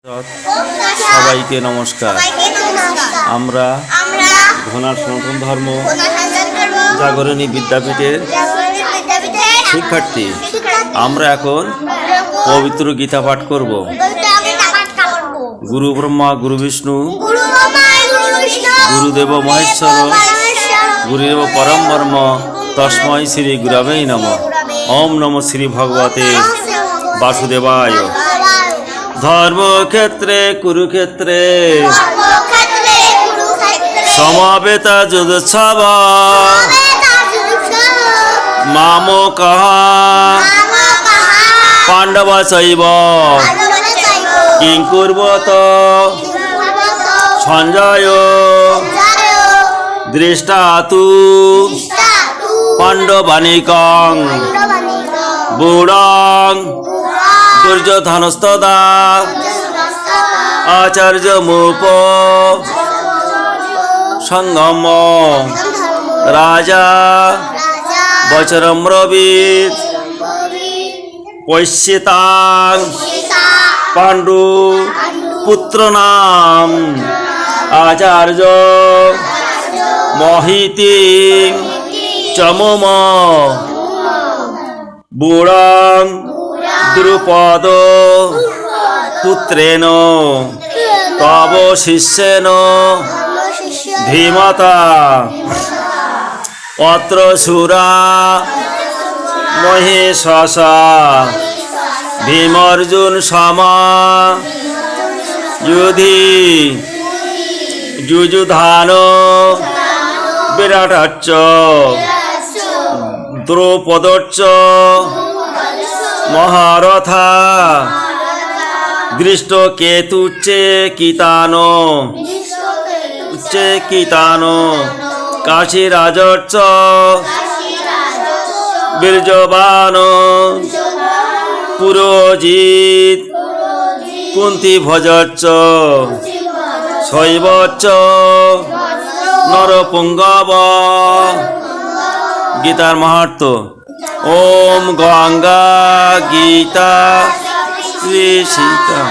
সবাইকে নমস্কার। আমরা ঘনার সনাতন ধর্ম জাগরণী বিদ্যাপীঠের শিক্ষার্থী। আমরা এখন পবিত্র গীতা পাঠ করব। গুরু ব্রহ্মা গুরু বিষ্ণু গুরুদেব মহেশ্বর গুরুদেব পরম ব্রহ্ম তস্মৈ শ্রী গুরবে নমঃ। ওম নমঃ শ্রী ভগবতে বাসুদেবায়। ধর্মক্ষেত্রে কুরুক্ষেত্রে সমবেতা যুদ্ধোৎসব মামকঃ পাণ্ডবা চৈব কিং কুর্বত সঞ্জয় দৃষ্টাতু পাণ্ডবানিকং বুঢ়ং দুর্যোধনস্তদা আচার্যমুপ সঙ্গম রাজা বচরম ব্রবীত পশ্যতাং পাণ্ডু পুত্রনাম আচার্য মহিতি চমুম বুঢ়ং দ্রুপদ পুত্রেণ তব শিষ্যেন ধীমতা অত্র সুরা মহেশা ভীমার্জুন সমা যুধি যুযুধান বিরাটচ্চ দ্রৌপদচ্চ মহারথা দৃষ্টকেতুচ্চেকিতানো কাশীরাজচ্চ বীর্যবান পুরোজিত কুন্তিভোজচ্চ শৈবচ্চ নরপুঙ্গব। গীতার মাহাত্ম্য। ওম গঙ্গা গীতা শ্রী সীতা।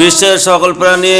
বিশ্বের সকল প্রাণী